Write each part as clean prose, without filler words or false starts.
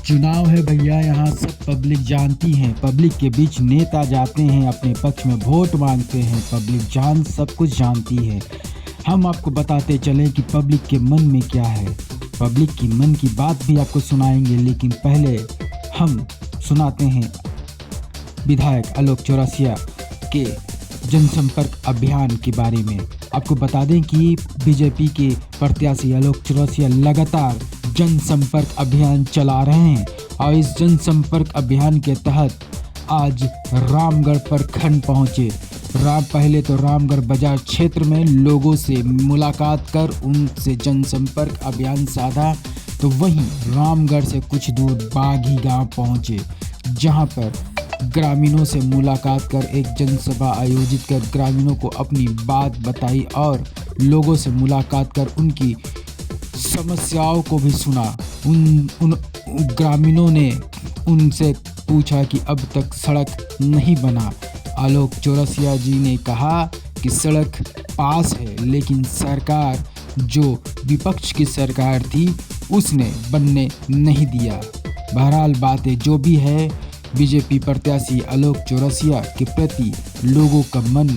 चुनाव है भैया, यहाँ सब पब्लिक जानती है। पब्लिक के बीच नेता जाते हैं, अपने पक्ष में वोट मांगते हैं। पब्लिक सब कुछ जानती है। हम आपको बताते चलें कि पब्लिक के मन में क्या है। पब्लिक की मन की बात भी आपको सुनाएंगे, लेकिन पहले हम सुनाते हैं विधायक आलोक चौरसिया के जनसंपर्क अभियान के बारे में। आपको बता दें कि बीजेपी के प्रत्याशी आलोक चौरसिया लगातार जनसंपर्क अभियान चला रहे हैं और इस जनसंपर्क अभियान के तहत आज रामगढ़ प्रखंड पहुंचे। पहले तो रामगढ़ बाजार क्षेत्र में लोगों से मुलाकात कर उनसे जनसंपर्क अभियान साधा, तो वहीं रामगढ़ से कुछ दूर बागी गांव पहुंचे, जहां पर ग्रामीणों से मुलाकात कर एक जनसभा आयोजित कर ग्रामीणों को अपनी बात बताई और लोगों से मुलाकात कर उनकी समस्याओं को भी सुना। उन ग्रामीणों ने उनसे पूछा कि अब तक सड़क नहीं बना। आलोक चौरसिया जी ने कहा कि सड़क पास है, लेकिन सरकार जो विपक्ष की सरकार थी उसने बनने नहीं दिया। बहरहाल बातें जो भी है, बीजेपी प्रत्याशी आलोक चौरसिया के प्रति लोगों का मन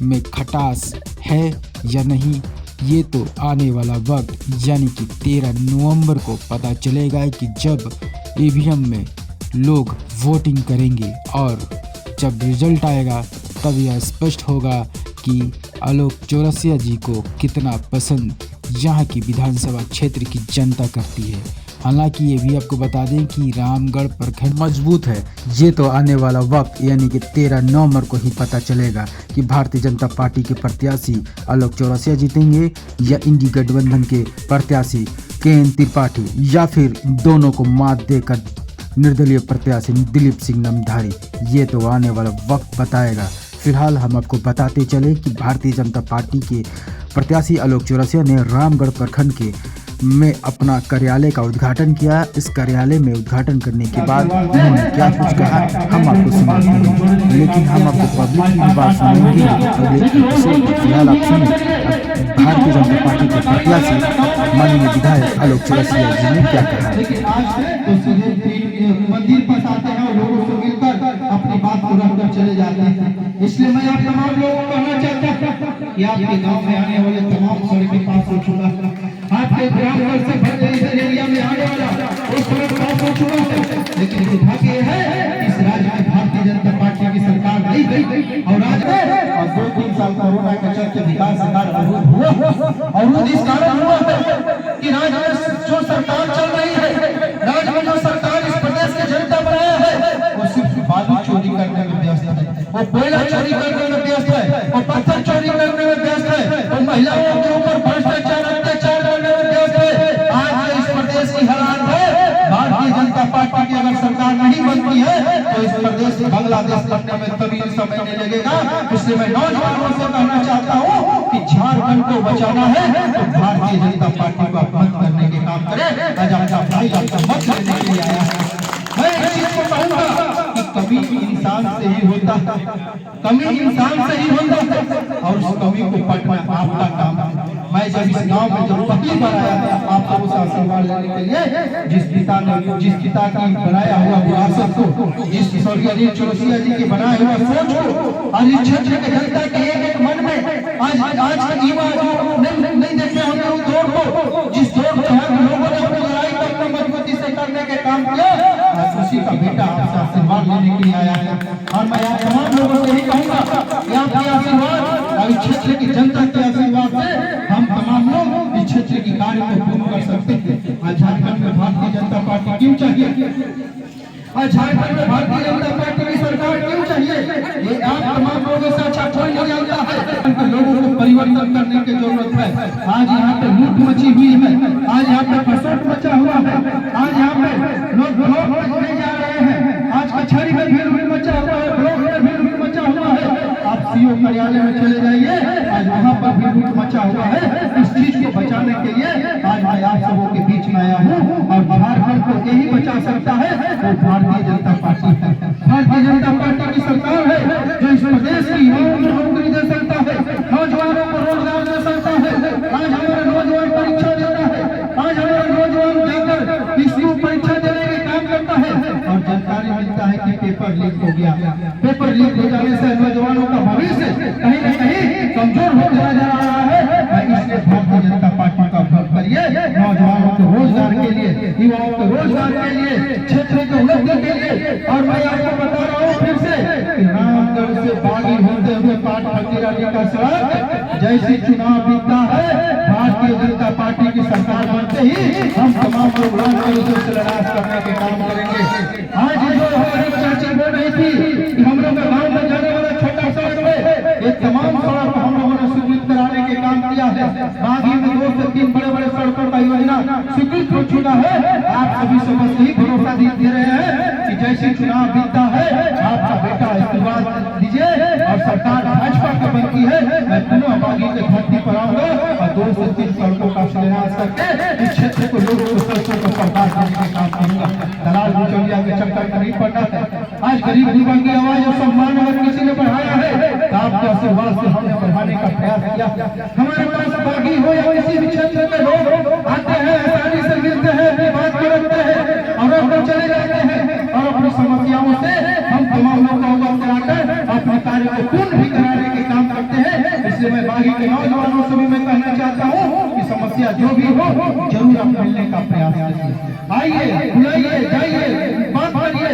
में खटास है या नहीं, ये तो आने वाला वक्त यानी कि 13 नवंबर को पता चलेगा कि जब ईवीएम में लोग वोटिंग करेंगे और जब रिजल्ट आएगा तब यह स्पष्ट होगा कि आलोक चौरसिया जी को कितना पसंद यहाँ की विधानसभा क्षेत्र की जनता करती है। हालांकि ये भी आपको बता दें कि रामगढ़ प्रखंड मजबूत है। ये तो आने वाला वक्त यानी कि 13 नवंबर को ही पता चलेगा कि भारतीय जनता पार्टी के प्रत्याशी आलोक चौरसिया जीतेंगे या इंडी गठबंधन के प्रत्याशी KN त्रिपाठी, या फिर दोनों को मात देकर निर्दलीय प्रत्याशी दिलीप सिंह नामधारी। ये तो आने वाला वक्त बताएगा। फिलहाल हम आपको बताते चले कि भारतीय जनता पार्टी के प्रत्याशी आलोक चौरसिया ने रामगढ़ प्रखंड के में अपना कार्यालय का उद्घाटन किया। इस कार्यालय में उद्घाटन करने के बाद उन्होंने क्या कुछ कहा हम आपको सुनाते हैं, लेकिन हम आपको पब्लिक की बात सुनाएंगे अगले एपिसोड में। फिलहाल आप सुनिए भारतीय जनता पार्टी के प्रत्याशी माननीय विधायक आलोक चौरसिया जी ने क्या कहा। मंदिर पास आते हैं और लोगों से मिलकर अपनी बात को रखकर चले जाते हैं। इसलिए मैं आप तमाम लोगों को कहना चाहता हूं कि आपके गांव में आने वाले तमाम सड़कें पास हो चुका है। आपके ग्राम से भरे इस एरिया में आने वाला उस सड़क पास हो चुका है, लेकिन दुर्भाग्य है इस राज्य में भारतीय जनता पार्टी की सरकार नहीं गई और आज और 2-3 साल कोरोना के चलते विकास कार्य अवरुद्ध हुआ। अवरुद्ध इस कारण हुआ है कि राज्य में जो सरकार चल रही है, राज्य में जो सरकार इस प्रदेश के जनता बनाया है, वो सिर्फ बालू चोरी करने में व्यस्त है, वो कोयला चोरी करने में व्यस्त है, वो पत्थर चोरी करने में व्यस्त है, वो महिलाओं के ऊपर भ्रष्टाचार अत्याचार करने में व्यस्त है। आज इस प्रदेश की हालात है, भारतीय जनता पार्टी की अगर सरकार नहीं बनती है तो इस प्रदेश से बांग्लादेश बनने में कभी समय नहीं लगेगा। इसलिए मैं नौजवानों से कहना चाहता हूँ कि झारखंड को बचाना है तो भारतीय जनता पार्टी को बंद करने के काम करें। आज आपका भाई आपका मत लेने के लिए आया है। मैं इस चीज को कहूंगा कि कमी इंसान से ही होता है, कमी इंसान से ही होता है और उस कमी को पटना आपका काम है। मैं जब इस गांव में जब पहली बार आया था आप सबों से आशीर्वाद लेने के लिए, जिस पिता की बनाया हुआ विरासत को, जिस स्वर्गीय अनिल चौरसिया जी के बनाए हुआ सोच को और इस क्षेत्र के जनता के एक मन में आज युवा जो नहीं देखे होंगे उस दौर को, जिस दौर में लोगों ने अपनी लड़ाई को अपनी मजबूती से करने के काम किया, उसी का बेटा आपसे आशीर्वाद लेने के लिए आया है। और मैं आप तमाम लोगों से यही कहूंगा कि आपके आशीर्वाद और इस क्षेत्र की जनता के आशीर्वाद से हम तमाम लोग इस क्षेत्र की कार्य को पूर्ण कर सकते हैं। आज झारखंड में भारतीय जनता पार्टी क्यों चाहिए, आज झारखंड में भारतीय जनता पार्टी की सरकार क्यों चाहिए, ये आप तमाम लोगों से अच्छा कोई नहीं जानता है। लोगों को परिवर्तन करने की जरूरत है। आज यहाँ पे लूट मची हुई है, आज यहाँ पे फसोट मचा हुआ है, आज यहाँ पे लोग नहीं जा रहे हैं, आज कचहरी में भीड़ मचा हुआ है, ब्लॉक में भीड़ मचा हुआ है। आप सीओ कार्यालय में चले जाइए, आज वहाँ पर भीड़ मचा हुआ है। इस चीज को बचाने के लिए आज मैं आप सबों के बीच में आया हूँ और झारखंड को यही बचा सकता है वो भारतीय जनता पार्टी है। भारतीय जनता पार्टी की सरकार है जो इस प्रदेश की युवाओं को नौकरी दे सकता है, नौजवानों को रोजगार दे सकता है। आज हमारे नौजवान परीक्षा देता है, आज हमारे नौजवान जाकर इसकी परीक्षा देने के काम कि पेपर लीक हो गया। पेपर लीक हो जाने से नौजवानों का भविष्य कहीं न कहीं कमजोर होता जा रहा है। इसलिए भारतीय जनता पार्टी का वोट करिए, नौजवानों के रोजगार के लिए, युवाओं के रोजगार के लिए, क्षेत्र के उन्नति के लिए। और मैं आपको बता रहा हूँ फिर से कि रामगढ़ से बागी होते हुए पाट फकीरानी का सड़क जैसे चुनाव बीतता है, भारतीय जनता पार्टी की सरकार बनते ही हम तमाम लोग रामगढ़ से लड़ाई करने के काम करेंगे। आज जो हमारी चाची बोल रही थी कि हम लोग का गाँव में जाने वाला छोटा सड़क है, ये तमाम सड़क हम लोगों ने स्वीकृत कराने के काम किया है। बागी में 2 से 3 बड़े-बड़े सड़कों का योजना स्वीकृत हो चुका है। आप सभी से बस यही भरोसा दे रहे हैं कि जैसे चुनाव बीतता है आपका बेटा आशीर्वाद दीजिए और सरकार भाजपा की बनती है, मैं पुनः बागी के धरती पर आऊंगा और 2 से 3 सड़कों का शिलान्यास करके इस क्षेत्र को लोगों को सड़कों को सरकार देने का काम करूंगा। दलाल बिचौलिया के चक्कर में नहीं पड़ना है। आज गरीब युवा की आवाज और सम्मान अगर किसी ने बढ़ाया है तो आपके आशीर्वाद से हमने बढ़ाने का प्रयास किया। हमारे पास बागी हो या किसी भी क्षेत्र में लोग आते हैं, आसानी से मिलते हैं, अपनी बात को रखते हैं और अपने चले जाते हैं और अपनी समस्याओं से हम तमाम लोग को अवगत कराकर अपने कार्य को पूर्ण भी कराने के काम करते हैं। इसलिए मैं बागी के नौजवानों से भी मैं कहना चाहता हूँ कि समस्या जो भी हो जरूर आप मिलने का प्रयास करिए, आइए, बुलाइए, जाइए, बात करिए।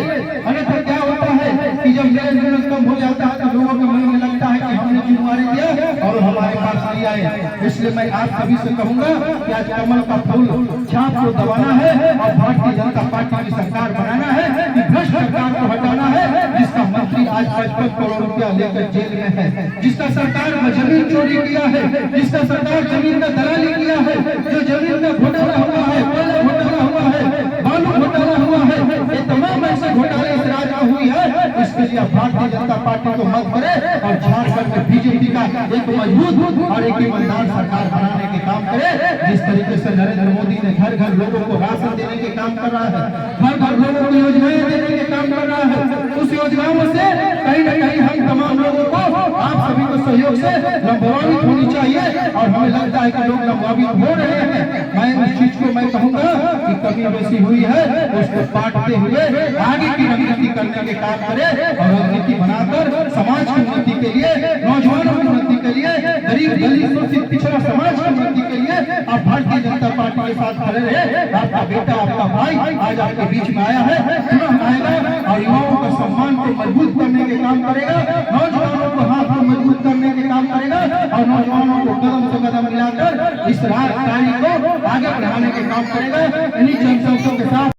अन्यथा क्या होता है कि जब लेन कम हो जाता है तो लोगों के मन में लगता है कि हमने जिम्मेवारी दिया और हमारे पास नहीं आए। इसलिए मैं आप सभी से कहूंगा कि आज कमल का फूल छाप को दबाना है और भारतीय जनता पार्टी की सरकार बनाना है, कि भ्रष्ट सरकार को हटाना है जिसका मंत्री आज 55 करोड़ रुपया लेकर जेल में है, जिसका सरकार में जमीन चोरी किया है, जिसका सरकार जमीन का दलाली किया है, जो जमीन का घोटाला हुआ है, कोयला घोटाला हुआ है, बालू घोटाला हुआ है, ये तमाम ऐसे घोटाले इस राज्य में हुई है। इसके लिए भारतीय जनता पार्टी को मत करे और झारखंड में बीजेपी का एक मजबूत और एक ईमानदार सरकार बनाने के काम करे। जिस तरीके से नरेंद्र मोदी ने घर घर लोगों को राशन देने के काम कर रहा है, घर घर लोगों को योजनाएं देने के काम कर रहा है, उस योजनाओं से कहीं न कहीं हम तमाम लोगों को आप सभी को सहयोग से लाभान्वित होनी चाहिए और हमें लगता है कि लोग लाभान्वित हो रहे हैं। मैं इस चीज को मैं कहूंगा कि कमी बेसी हुई है उसको पाटते हुए आगे की रणनीति करने के काम करे और रणनीति बनाकर समाज की उन्नति के लिए, नौजवानों की उन्नति के लिए, गरीब दलित शोषित पिछड़ा समाज की उन्नति के लिए आप भारतीय जनता पार्टी के साथ खड़े रहे। आपका बेटा, आपका भाई आज आपके बीच में आया है, पुनः आएगा और युवाओं का सम्मान को मजबूत करने के काम करेगा, नौजवानों को हाथ को मजबूत करने के काम करेगा और नौजवानों को कदम से कदम मिलाकर इस राजधानी को आगे बढ़ाने के काम करेगा। इन्हीं जनशब्दों के साथ